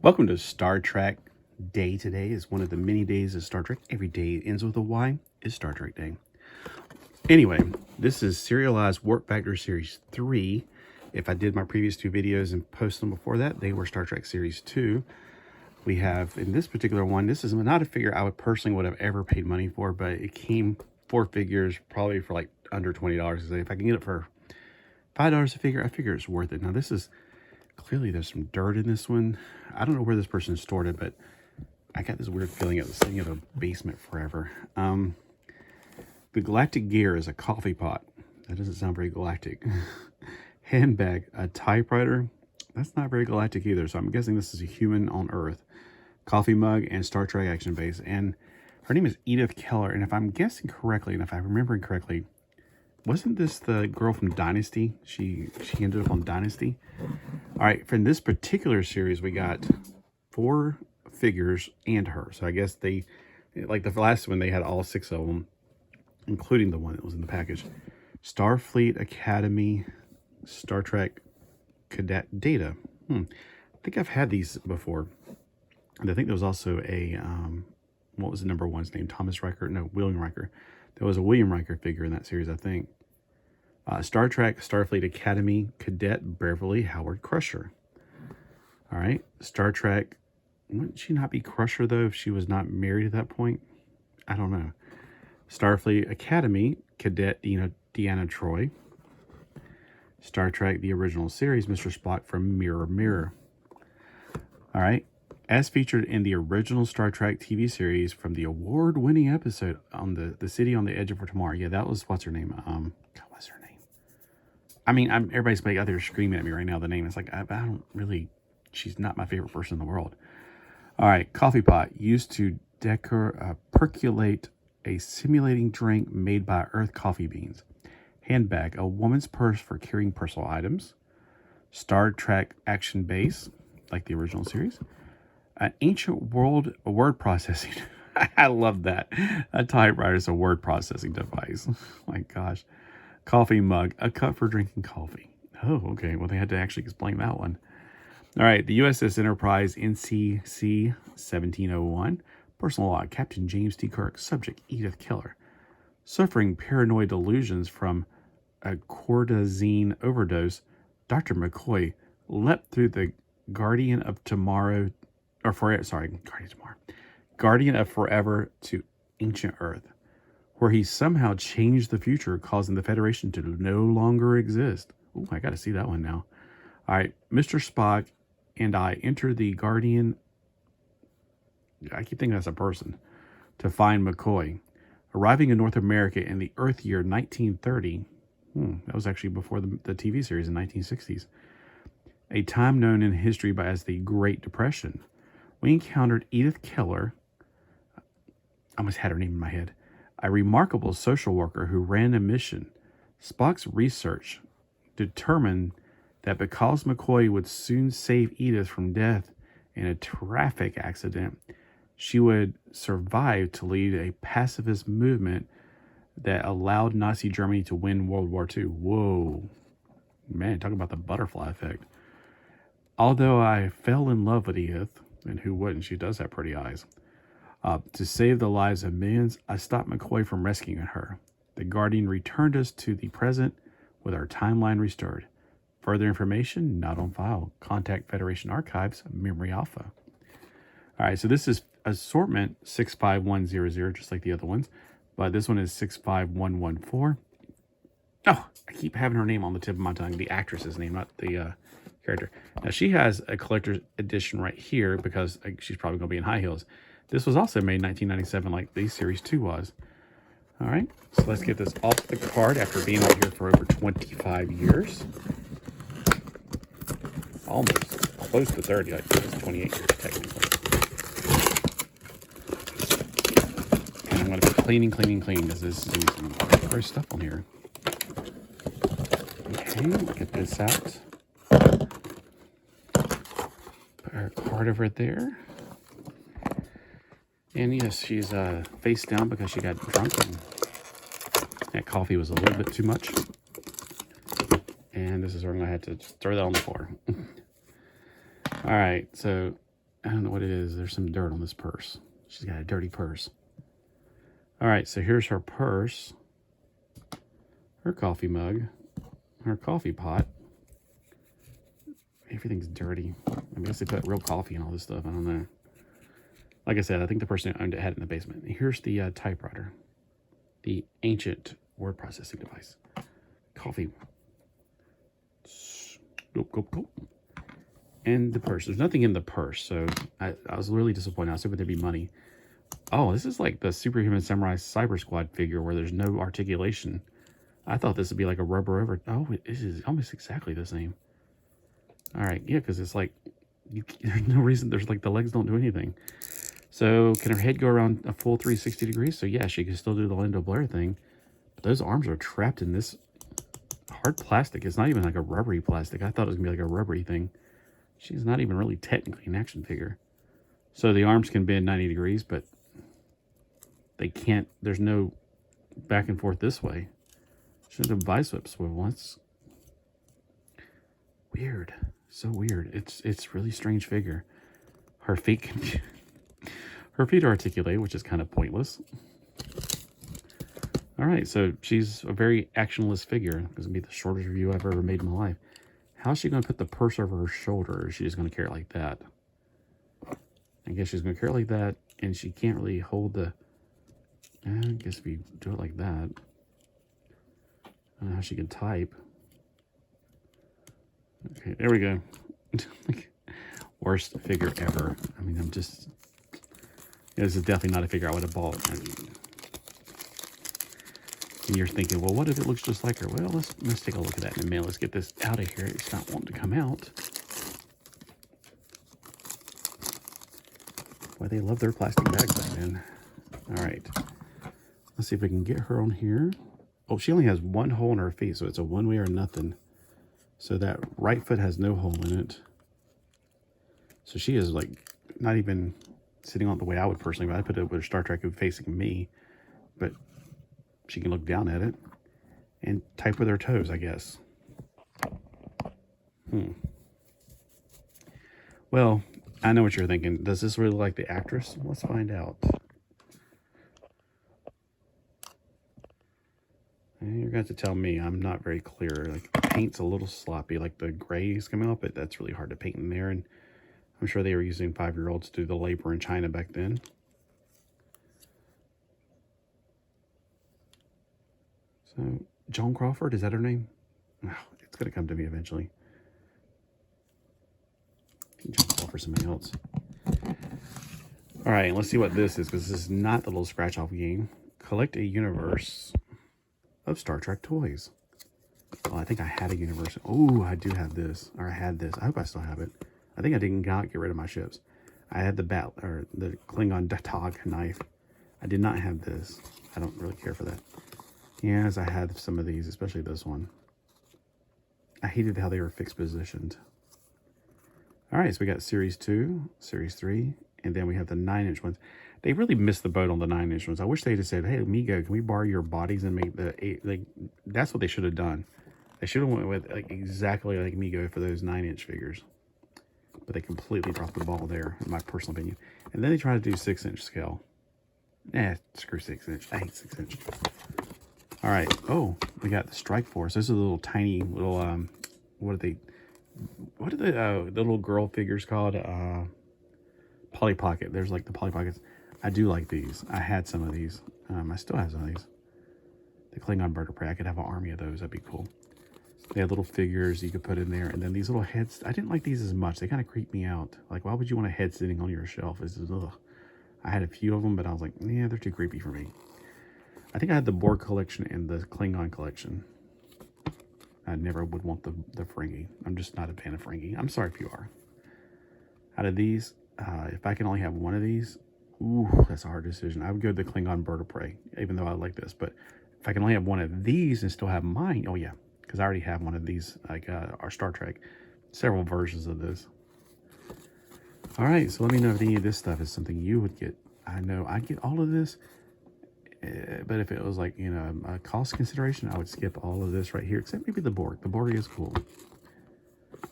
Welcome to Star Trek Day. Today is one of the many days of Star Trek. Every day ends with a Y. Is Star Trek Day. Anyway, this is Serialized Warp Factor Series 3. If I did my previous two videos and posted them before that, they were Star Trek Series 2. We have, in this particular one, this is not a figure I would have ever paid money for, but it came 4 figures, probably for like under $20. If I can get it for $5 a figure, I figure it's worth it. Now this is, clearly there's some dirt in this one. I don't know where this person stored it, but I got this weird feeling of sitting in a basement forever. The Galactic Gear is a coffee pot. That doesn't sound very galactic. Handbag, a typewriter. That's not very galactic either, so I'm guessing this is a human on Earth. Coffee mug and Star Trek action base. And her name is Edith Keeler, and if I'm guessing correctly, and if I'm remembering correctly, wasn't this the girl from Dynasty? She ended up on Dynasty. All right, from this particular series, we got 4 figures and her. So I guess they, like the last one, they had all 6 of them, including the one that was in the package. Starfleet Academy, Star Trek Cadet Data. I think I've had these before. And I think there was also a, what was the number one's name? Thomas Riker? No, William Riker. There was a William Riker figure in that series, I think. Star Trek Starfleet Academy Cadet Beverly Howard Crusher. All right. Star Trek. Wouldn't she not be Crusher, though, if she was not married at that point? I don't know. Starfleet Academy Cadet Deanna Troi. Star Trek The Original Series Mr. Spock from Mirror Mirror. All right. As featured in the original Star Trek TV series from the award-winning episode on the City on the Edge of Tomorrow. Yeah, that was, what's her name? God, what's her name? I mean, everybody's out there screaming at me right now, the name. It's like, I don't really, she's not my favorite person in the world. All right, coffee pot, used to percolate a simulating drink made by Earth coffee beans. Handbag, a woman's purse for carrying personal items. Star Trek action base, like the original series. An ancient world word processing. I love that. A typewriter is a word processing device. Oh my gosh. Coffee mug, a cup for drinking coffee. Oh, okay. Well, they had to actually explain that one. All right. The USS Enterprise NCC 1701. Personal log, Captain James T. Kirk. Subject, Edith Keeler. Suffering paranoid delusions from a cortisone overdose, Dr. McCoy leapt through the Guardian of Tomorrow, Guardian of Forever to ancient Earth, where he somehow changed the future, causing the Federation to no longer exist. Oh, I got to see that one now. All right, Mr. Spock and I enter the Guardian. I keep thinking that's a person. To find McCoy. Arriving in North America in the Earth year 1930. That was actually before the TV series in 1960s. A time known in history as the Great Depression. We encountered Edith Keeler. I almost had her name in my head. A remarkable social worker who ran a mission. Spock's research determined that because McCoy would soon save Edith from death in a traffic accident, she would survive to lead a pacifist movement that allowed Nazi Germany to win World War II. Whoa. Man, talk about the butterfly effect. Although I fell in love with Edith, and who wouldn't? She does have pretty eyes. To save the lives of millions, I stopped McCoy from rescuing her. The Guardian returned us to the present with our timeline restored. Further information, not on file. Contact Federation Archives, Memory Alpha. All right, so this is assortment 65100, just like the other ones. But this one is 65114. Oh, I keep having her name on the tip of my tongue. The actress's name, not the character. Now, she has a collector's edition right here because she's probably going to be in high heels. This was also made in 1997 like the Series 2 was. All right, so let's get this off the card after being out here for over 25 years. Almost close to 30, like it's 28 years technically. And I'm going to be cleaning because this is some gross stuff on here. Okay, get this out. Put our card over there. And yes, she's face down because she got drunk and that coffee was a little bit too much. And this is where I'm going to have to throw that on the floor. All right, so I don't know what it is. There's some dirt on this purse. She's got a dirty purse. All right, so here's her purse, her coffee mug, her coffee pot. Everything's dirty. I guess they put real coffee and all this stuff. I don't know. Like I said, I think the person who owned it had it in the basement. Here's the typewriter, the ancient word processing device. Coffee. Gulp, gulp, gulp. And the purse. There's nothing in the purse, so I was really disappointed. I was hoping there'd be money. Oh, this is like the Superhuman Samurai Cyber Squad figure where there's no articulation. I thought this would be like a rubber over. Oh, it is almost exactly the same. All right, yeah, because it's like, there's no reason, there's like the legs don't do anything. So can her head go around a full 360 degrees? So yeah, she can still do the Linda Blair thing. But those arms are trapped in this hard plastic. It's not even like a rubbery plastic. I thought it was gonna be like a rubbery thing. She's not even really technically an action figure. So the arms can bend 90 degrees, but they can't, there's no back and forth this way. Should have bicep swivel once. Weird. So weird. It's really strange figure. Her feet can be, her feet are articulated, which is kind of pointless. All right, so she's a very actionless figure. This will be the shortest review I've ever made in my life. How's she going to put the purse over her shoulder? Or is she just going to carry it like that? I guess she's going to carry it like that, and she can't really hold the... I guess if you do it like that... I don't know how she can type. Okay, there we go. Worst figure ever. I mean, I'm just... This is definitely not a figure I would have bought. I mean, and you're thinking, well, what if it looks just like her? Well, let's take a look at that in a minute. Let's get this out of here. It's not wanting to come out. Boy, they love their plastic bags back then. All right. Let's see if we can get her on here. Oh, she only has one hole in her feet, so it's a one way or nothing. So that right foot has no hole in it. So she is like not even sitting on the way I would personally, but I put it with Star Trek facing me. But she can look down at it and type with her toes, I guess. Well, I know what you're thinking. Does this really look like the actress? Let's find out. And you're going to have to tell me. I'm not very clear. Like, the paint's a little sloppy. Like, the gray is coming off, but that's really hard to paint in there. And I'm sure they were using 5-year-olds to do the labor in China back then. So, Joan Crawford, is that her name? Oh, it's going to come to me eventually. Joan Crawford, somebody else. All right, let's see what this is, because this is not the little scratch-off game. Collect a universe of Star Trek toys. Well, I think I had a universe. Oh, I do have this, or I had this. I hope I still have it. I think I did not get rid of my ships. I had the the Klingon Datog knife. I did not have this. I don't really care for that. Yes, I had some of these, especially this one. I hated how they were fixed positioned. All right, so we got Series 2, Series 3, and then we have the 9-inch ones. They really missed the boat on the 9-inch ones. I wish they had said, hey, Migo, can we borrow your bodies and make the 8? Like, that's what they should have done. They should have went with like exactly like Migo for those 9-inch figures. But they completely dropped the ball there, in my personal opinion. And then they tried to do 6-inch scale. Screw 6-inch. I hate 6-inch. All right. Oh, we got the Strike Force. This is a little tiny little what are the little girl figures called? Polly Pocket. There's like the Polly Pockets. I do like these. I had some of these. I still have some of these. The Klingon Bird of Prey. I could have an army of those. That'd be cool. They had little figures you could put in there, and then these little heads. I didn't like these as much. They kind of creep me out. Like, why would you want a head sitting on your shelf? This is ugh. I had a few of them, but I was like, yeah, they're too creepy for me. I think I had the Borg collection and the Klingon collection. I never would want the Ferengi. I'm just not a fan of Ferengi. I'm sorry if you are. Out of these, if I can only have one of these, ooh, that's a hard decision. I would go to the Klingon Bird of Prey, even though I like this. But if I can only have one of these and still have mine, oh yeah, because I already have one of these, like our Star Trek, several versions of this. All right, so let me know if any of this stuff is something you would get. I know I get all of this, but if it was like, you know, a cost consideration, I would skip all of this right here, except maybe the Borg. The Borg is cool.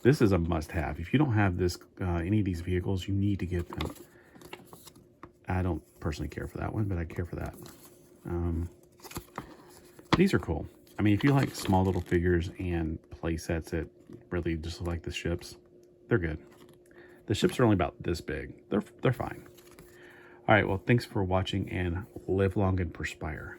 This is a must-have. If you don't have this, any of these vehicles, you need to get them. I don't personally care for that one, but I care for that. These are cool. I mean, if you like small little figures and play sets that really just look like the ships, they're good. The ships are only about this big. They're fine. All right, well, thanks for watching, and live long and perspire.